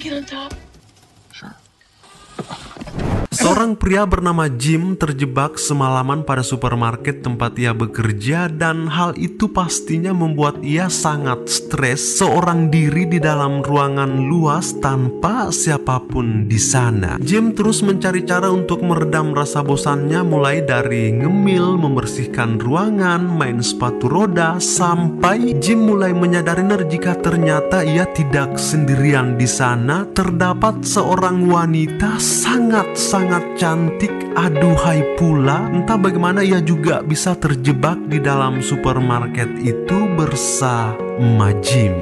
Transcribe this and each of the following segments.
get on top? Seorang pria bernama Jim terjebak semalaman pada supermarket tempat ia bekerja, dan hal itu pastinya membuat ia sangat stres seorang diri di dalam ruangan luas tanpa siapapun di sana. Jim terus mencari cara untuk meredam rasa bosannya, mulai dari ngemil, membersihkan ruangan, main sepatu roda, sampai Jim mulai menyadari jika ternyata ia tidak sendirian di sana. Terdapat seorang wanita sangat cantik, aduhai pula. Entah bagaimana ia juga bisa terjebak di dalam supermarket itu bersama Jim.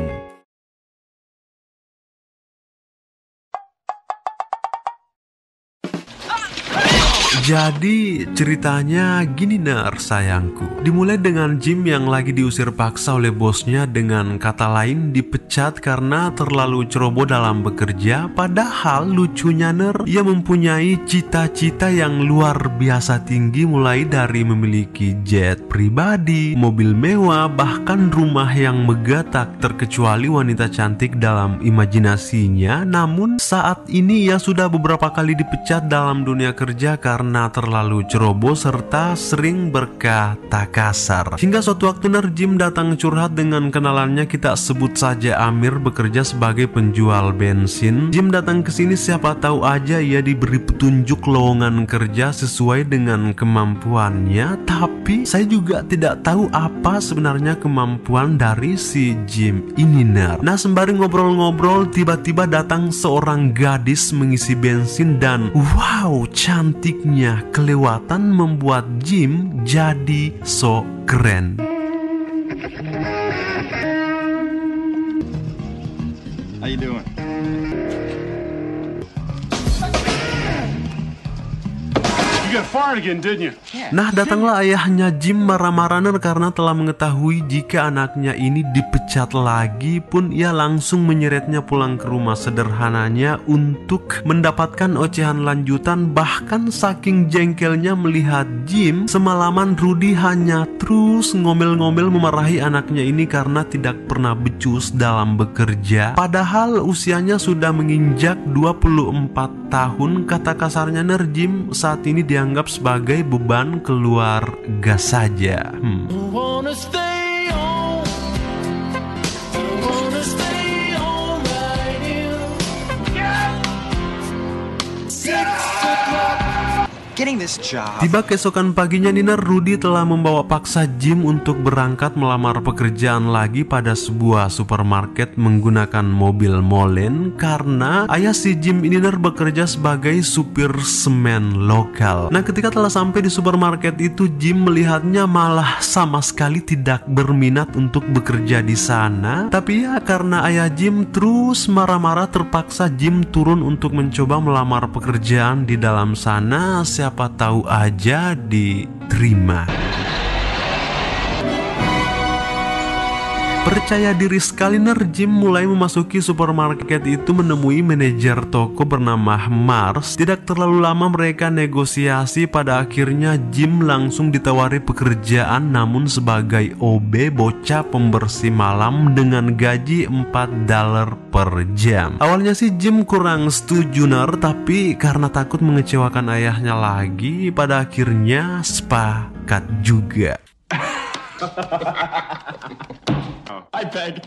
Jadi ceritanya gini ner sayangku. Dimulai dengan Jim yang lagi diusir paksa oleh bosnya, dengan kata lain dipecat karena terlalu ceroboh dalam bekerja. Padahal lucunya ner, ia mempunyai cita-cita yang luar biasa tinggi, mulai dari memiliki jet pribadi, mobil mewah, bahkan rumah yang megah tak terkecuali wanita cantik dalam imajinasinya. Namun saat ini ia sudah beberapa kali dipecat dalam dunia kerja karena terlalu ceroboh serta sering berkata kasar. Hingga suatu waktu Jim datang curhat dengan kenalannya, kita sebut saja Amir, bekerja sebagai penjual bensin. Jim datang ke sini, siapa tahu aja ia diberi petunjuk lowongan kerja sesuai dengan kemampuannya. Tapi saya juga tidak tahu apa sebenarnya kemampuan dari si Jim ini ner. Nah, sembari ngobrol-ngobrol, tiba-tiba datang seorang gadis mengisi bensin, dan wow, cantiknya kelewatan membuat Jim jadi so keren. How you doing? You got fired again, didn't you? Nah, datanglah ayahnya Jim marah-marah karena telah mengetahui jika anaknya ini dipecat lagi. Pun ia langsung menyeretnya pulang ke rumah sederhananya untuk mendapatkan ocehan lanjutan. Bahkan saking jengkelnya melihat Jim semalaman, Rudy hanya terus ngomel-ngomel memarahi anaknya ini karena tidak pernah becus dalam bekerja. Padahal usianya sudah menginjak 24 tahun. Kata kasarnya Jim saat ini dianggap sebagai beban keluarga saja. Tiba keesokan paginya Rudy telah membawa paksa Jim untuk berangkat melamar pekerjaan lagi pada sebuah supermarket menggunakan mobil molen, karena ayah si Jim ini bekerja sebagai supir semen lokal. Nah, ketika telah sampai di supermarket itu, Jim melihatnya malah sama sekali tidak berminat untuk bekerja di sana. Tapi ya, karena ayah Jim terus marah-marah, terpaksa Jim turun untuk mencoba melamar pekerjaan di dalam sana. Siapa tahu aja diterima. Percaya diri sekali Jim mulai memasuki supermarket itu, menemui manajer toko bernama Mars. Tidak terlalu lama mereka negosiasi. Pada akhirnya Jim langsung ditawari pekerjaan, namun sebagai OB, bocah pembersih malam, dengan gaji $4 per jam. Awalnya sih Jim kurang setuju tapi karena takut mengecewakan ayahnya lagi, pada akhirnya sepakat juga. I beg.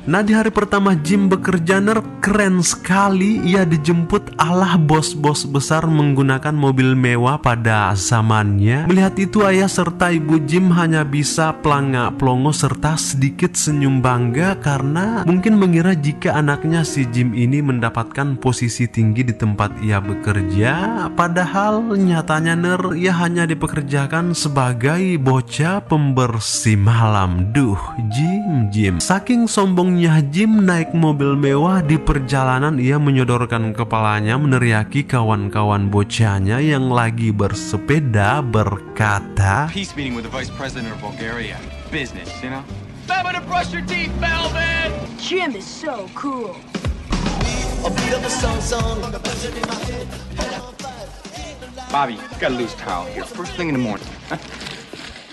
Nah, di hari pertama Jim bekerja keren sekali. Ia dijemput ala bos-bos besar menggunakan mobil mewah pada zamannya. Melihat itu, ayah serta ibu Jim hanya bisa pelanga-pelongo serta sedikit senyum bangga, karena mungkin mengira jika anaknya si Jim ini mendapatkan posisi tinggi di tempat ia bekerja. Padahal nyatanya ia hanya dipekerjakan sebagai bocah pembersih malam. Duh, Jim. Saking sombong Jim naik mobil mewah, di perjalanan ia menyodorkan kepalanya meneriaki kawan-kawan bocahnya yang lagi bersepeda, berkata, Peace meeting with the Vice President of Bulgaria. Business, you know? Remember to brush your teeth, Melvin! Jim is so cool. Bobby, got a loose towel here. First thing in the morning.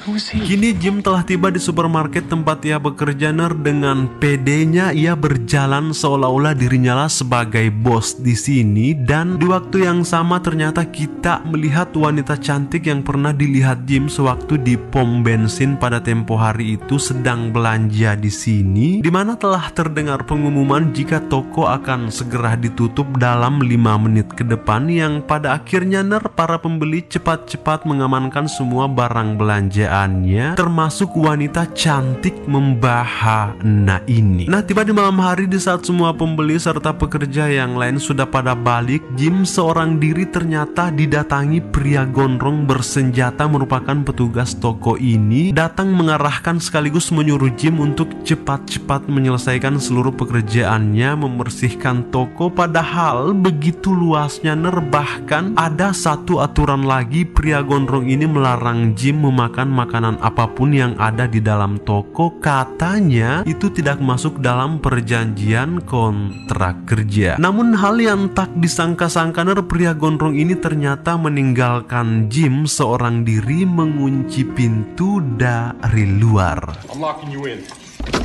Who's he? Kini Jim telah tiba di supermarket tempat ia bekerja. Dengan pedenya ia berjalan seolah-olah dirinya lah sebagai bos di sini. Dan di waktu yang sama ternyata kita melihat wanita cantik yang pernah dilihat Jim sewaktu di pom bensin pada tempo hari itu sedang belanja di sini, di mana telah terdengar pengumuman jika toko akan segera ditutup dalam 5 menit ke depan, yang pada akhirnya para pembeli cepat-cepat mengamankan semua barang belanjaannya, termasuk wanita cantik membahana ini. Nah, tiba di malam hari di saat semua pembeli serta pekerja yang lain sudah pada balik, Jim seorang diri ternyata didatangi pria gondrong bersenjata merupakan petugas toko ini, datang mengarahkan sekaligus menyuruh Jim untuk cepat-cepat menyelesaikan seluruh pekerjaannya, membersihkan toko. Padahal begitu luasnya bahkan ada satu aturan lagi, pria gondrong ini melarang Jim memakan makanan apapun yang ada di dalam toko. Katanya itu tidak masuk dalam perjanjian kontrak kerja. Namun hal yang tak disangka-sangka, pria gondrong ini ternyata meninggalkan Jim seorang diri, mengunci pintu dari luar. I'm locking you in.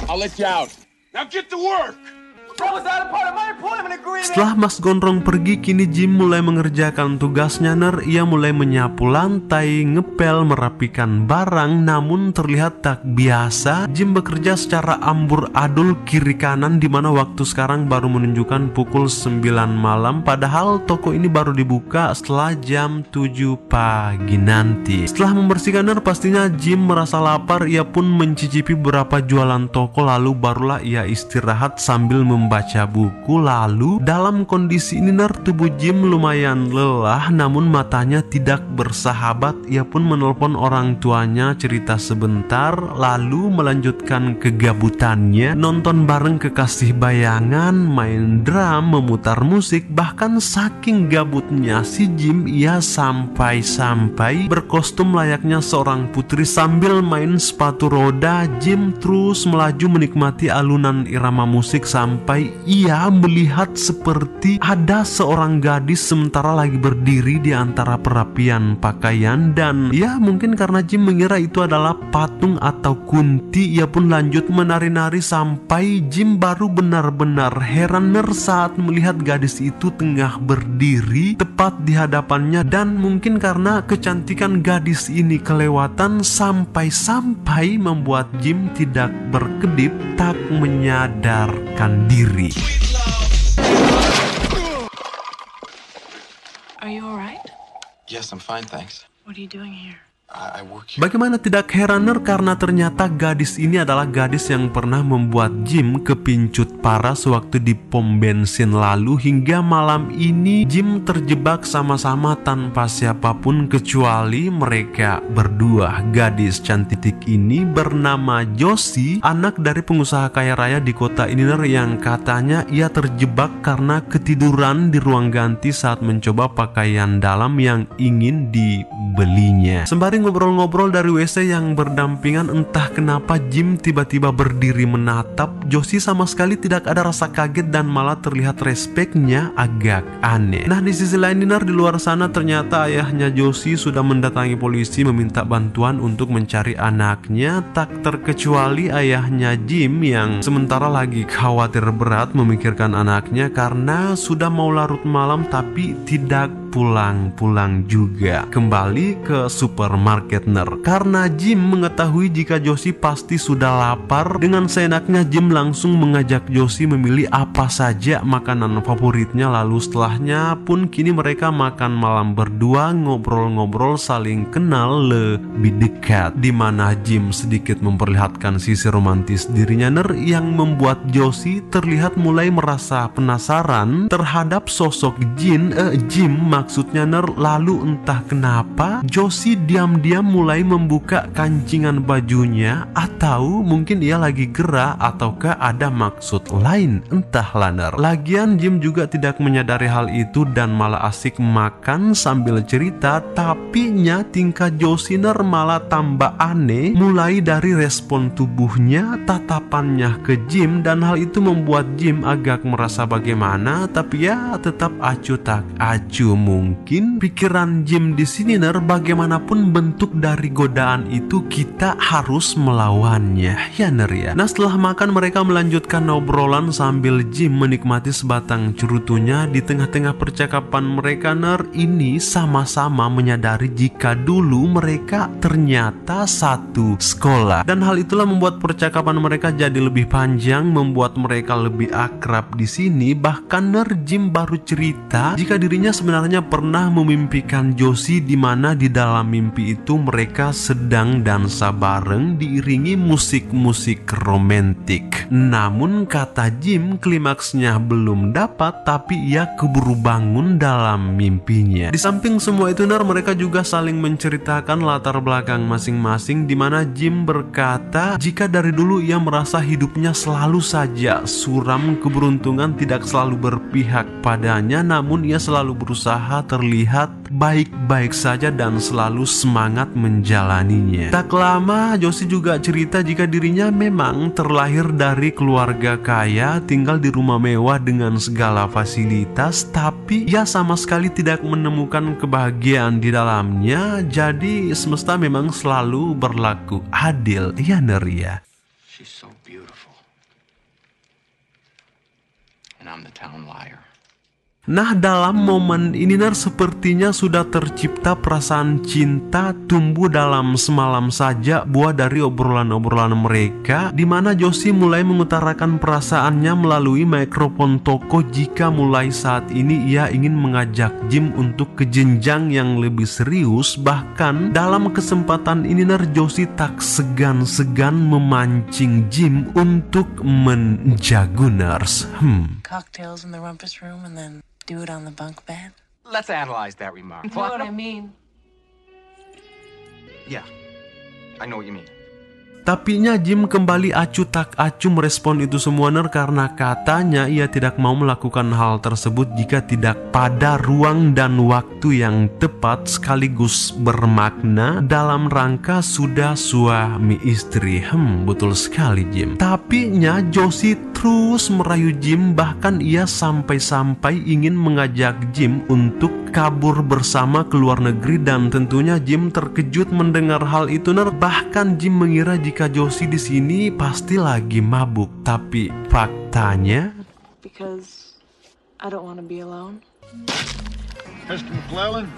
I'll let you out. Now get to work! Setelah Mas Gondrong pergi, kini Jim mulai mengerjakan tugasnya. Ia mulai menyapu lantai, ngepel, merapikan barang. Namun terlihat tak biasa, Jim bekerja secara ambur-adul kiri kanan, dimana waktu sekarang baru menunjukkan pukul 9 malam. Padahal toko ini baru dibuka setelah jam 7 pagi nanti. Setelah membersihkan pastinya Jim merasa lapar. Ia pun mencicipi beberapa jualan toko, lalu barulah ia istirahat sambil membaca buku. Lalu dalam kondisi ini tubuh Jim lumayan lelah, namun matanya tidak bersahabat. Ia pun menelpon orang tuanya, cerita sebentar, lalu melanjutkan kegabutannya, nonton bareng kekasih bayangan, main drum, memutar musik. Bahkan saking gabutnya si Jim, ia sampai berkostum layaknya seorang putri. Sambil main sepatu roda, Jim terus melaju menikmati alunan irama musik sampai ia melihat seperti ada seorang gadis sementara lagi berdiri di antara perapian pakaian. Dan ya mungkin karena Jim mengira itu adalah patung atau kunti, ia pun lanjut menari-nari sampai Jim baru benar-benar heran saat melihat gadis itu tengah berdiri tepat di hadapannya. Dan mungkin karena kecantikan gadis ini kelewatan, sampai-sampai membuat Jim tidak berkedip, tak menyadarkan diri. Are you alright? Yes, I'm fine, thanks. What are you doing here? I work here. Bagaimana tidak heran karena ternyata gadis ini adalah gadis yang pernah membuat Jim kepincut parah sewaktu di pom bensin lalu. Hingga malam ini Jim terjebak sama-sama tanpa siapapun kecuali mereka berdua. Gadis cantik ini bernama Josie, anak dari pengusaha kaya raya di kota ini yang katanya ia terjebak karena ketiduran di ruang ganti saat mencoba pakaian dalam yang ingin dibelinya. Sembari ngobrol-ngobrol dari WC yang berdampingan, entah kenapa Jim tiba-tiba berdiri menatap Josie. Sama sekali tidak ada rasa kaget dan malah terlihat respeknya agak aneh. Nah, di sisi lain di luar sana ternyata ayahnya Josie sudah mendatangi polisi meminta bantuan untuk mencari anaknya. Tak terkecuali ayahnya Jim yang sementara lagi khawatir berat memikirkan anaknya karena sudah mau larut malam tapi tidak pulang-pulang juga. Kembali ke supermarket karena Jim mengetahui jika Josie pasti sudah lapar. Dengan seenaknya Jim langsung mengajak Josie memilih apa saja makanan favoritnya. Lalu setelahnya pun kini mereka makan malam berdua, ngobrol-ngobrol, saling kenal lebih dekat, dimana Jim sedikit memperlihatkan sisi romantis dirinya yang membuat Josie terlihat mulai merasa penasaran terhadap sosok Jim maksudnya lalu entah kenapa Josie diam-diam mulai membuka kancingan bajunya, atau mungkin ia lagi gerah ataukah ada maksud lain, entahlah Lagian Jim juga tidak menyadari hal itu dan malah asik makan sambil cerita. Tapi tingkah Josie malah tambah aneh, mulai dari respon tubuhnya, tatapannya ke Jim, dan hal itu membuat Jim agak merasa bagaimana, tapi ya tetap acuh tak acuh mungkin pikiran Jim di sini Ner, bagaimanapun bentuk dari godaan itu kita harus melawannya ya Ner ya. Nah setelah makan mereka melanjutkan obrolan sambil Jim menikmati sebatang cerutunya. Di tengah-tengah percakapan mereka Ner, ini sama-sama menyadari jika dulu mereka ternyata satu sekolah, dan hal itulah membuat percakapan mereka jadi lebih panjang, membuat mereka lebih akrab di sini. Bahkan Ner, Jim baru cerita jika dirinya sebenarnya pernah memimpikan Josie, di mana di dalam mimpi itu mereka sedang dansa bareng diiringi musik-musik romantik. Namun kata Jim, klimaksnya belum dapat, tapi ia keburu bangun dalam mimpinya. Di samping semua itu Ner, mereka juga saling menceritakan latar belakang masing-masing, di mana Jim berkata jika dari dulu ia merasa hidupnya selalu saja suram, keberuntungan tidak selalu berpihak padanya, namun ia selalu berusaha terlihat baik-baik saja dan selalu semangat menjalaninya. Tak lama Josie juga cerita jika dirinya memang terlahir dari keluarga kaya, tinggal di rumah mewah dengan segala fasilitas, tapi ia sama sekali tidak menemukan kebahagiaan di dalamnya. Jadi semesta memang selalu berlaku adil ya Ner ya. She's so beautiful. And I'm the town liar. Nah dalam momen ini Ner, sepertinya sudah tercipta perasaan cinta tumbuh dalam semalam saja, buah dari obrolan-obrolan mereka, di mana Josie mulai mengutarakan perasaannya melalui mikrofon toko jika mulai saat ini ia ingin mengajak Jim untuk ke jenjang yang lebih serius. Bahkan dalam kesempatan ini Ner, Josie tak segan-segan memancing Jim untuk menjagu Ners. Cocktails in the rumpus room and then do it on the bunk bed? Let's analyze that remark. You know what I mean? Yeah, I know what you mean. Tapinya Jim kembali acuh tak acuh merespon itu semua Ner, karena katanya ia tidak mau melakukan hal tersebut jika tidak pada ruang dan waktu yang tepat sekaligus bermakna dalam rangka sudah suami istri. Betul sekali Jim. Tapinya Josie terus merayu Jim, bahkan ia sampai-sampai ingin mengajak Jim untuk kabur bersama ke luar negeri, dan tentunya Jim terkejut mendengar hal itu Ner. Bahkan Jim mengira jika Josie di sini pasti lagi mabuk, tapi faktanya Because I don't want to be alone.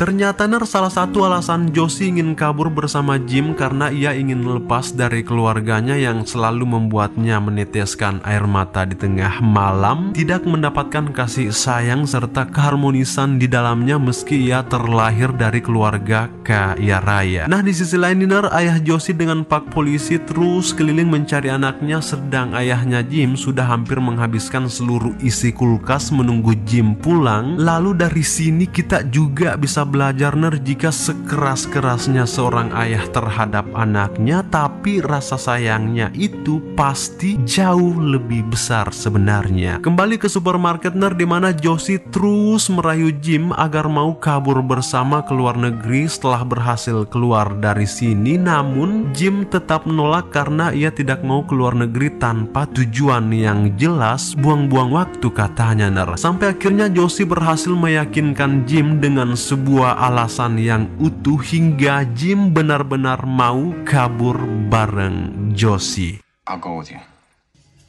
ternyata Ner, salah satu alasan Josie ingin kabur bersama Jim karena ia ingin lepas dari keluarganya yang selalu membuatnya meneteskan air mata di tengah malam, tidak mendapatkan kasih sayang serta keharmonisan di dalamnya meski ia terlahir dari keluarga kaya raya. Nah di sisi lain Ner, ayah Josie dengan pak polisi terus keliling mencari anaknya, sedang ayahnya Jim sudah hampir menghabiskan seluruh isi kulkas menunggu Jim pulang. Lalu dari sini kita juga bisa belajar Ner, jika sekeras-kerasnya seorang ayah terhadap anaknya, tapi rasa sayangnya itu pasti jauh lebih besar sebenarnya. Kembali ke supermarket Ner, di mana Josie terus merayu Jim agar mau kabur bersama ke luar negeri setelah berhasil keluar dari sini. Namun Jim tetap menolak karena ia tidak mau keluar negeri tanpa tujuan yang jelas, buang-buang waktu katanya Ner. Sampai akhirnya Josie berhasil meyakinkan Jim dengan sebuah alasan yang utuh hingga Jim benar-benar mau kabur bareng Josie. I'll go with you.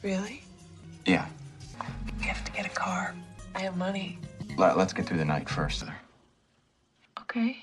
Really? Yeah. We have to get a car. I have money. Let's get through the night first. Okay.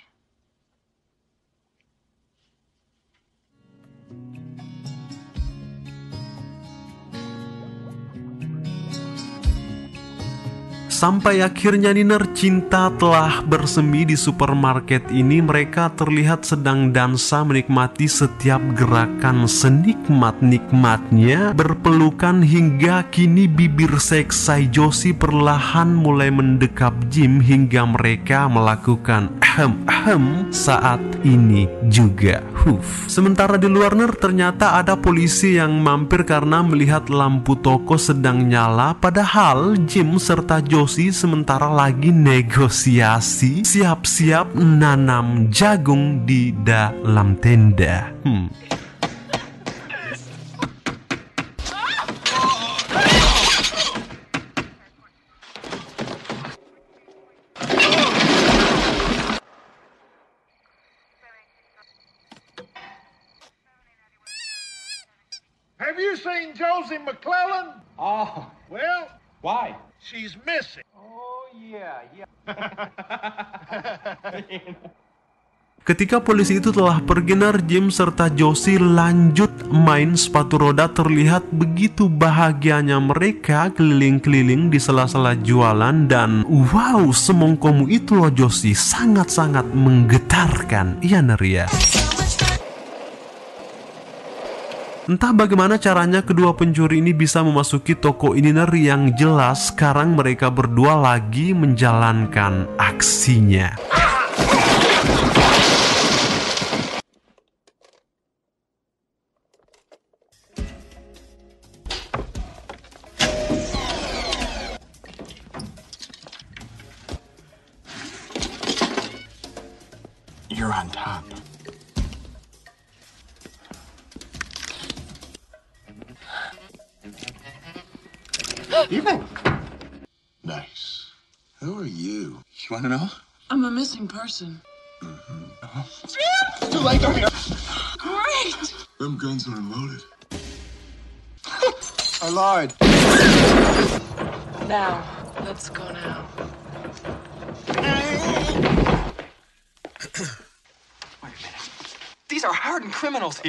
Sampai akhirnya Ner, cinta telah bersemi di supermarket ini. Mereka terlihat sedang dansa menikmati setiap gerakan senikmat-nikmatnya, berpelukan hingga kini bibir seksai Josie perlahan mulai mendekap Jim hingga mereka melakukan saat ini juga. Sementara di luar Ner, ternyata ada polisi yang mampir karena melihat lampu toko sedang nyala, padahal Jim serta Josie sementara lagi negosiasi siap-siap nanam jagung di dalam tenda. you seen Josie McClellan? Oh, Well, why? she's missing. Oh, yeah. Ketika polisi itu telah pergi, Jim serta Josie lanjut main sepatu roda. Terlihat begitu bahagianya mereka keliling-keliling di sela-sela jualan. Dan wow, semongkomu itu loh Josie, sangat-sangat menggetarkan. Iya Neria. Entah bagaimana caranya kedua pencuri ini bisa memasuki toko ini, yang jelas sekarang mereka berdua lagi menjalankan aksinya. You're on top. Evening. Nice. Who are you? You want to know? I'm a missing person. Too late, don't you? Great! Them guns are loaded. Our Lord. Now, let's go now. Wait a minute. These are hardened criminals.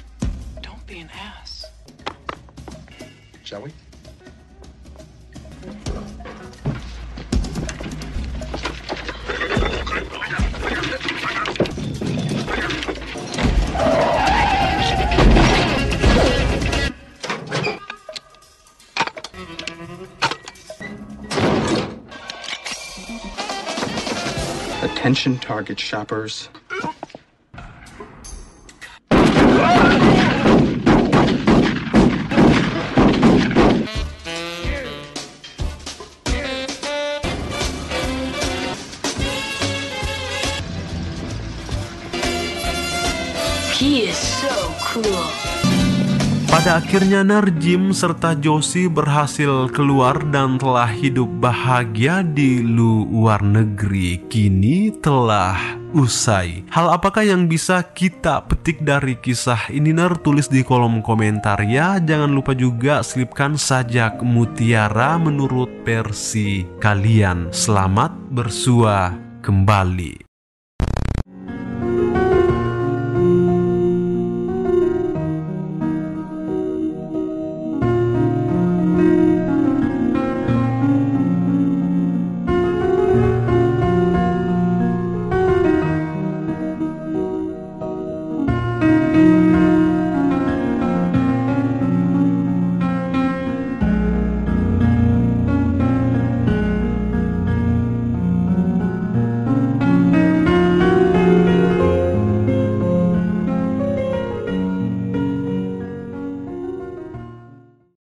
Don't be an ass. Shall we? Attention target shoppers. He is so cool. Pada akhirnya Jim serta Josie berhasil keluar dan telah hidup bahagia di luar negeri. Kini telah usai. Hal apakah yang bisa kita petik dari kisah ini? Tulis di kolom komentar ya. Jangan lupa juga selipkan sajak mutiara menurut versi kalian. Selamat bersua kembali.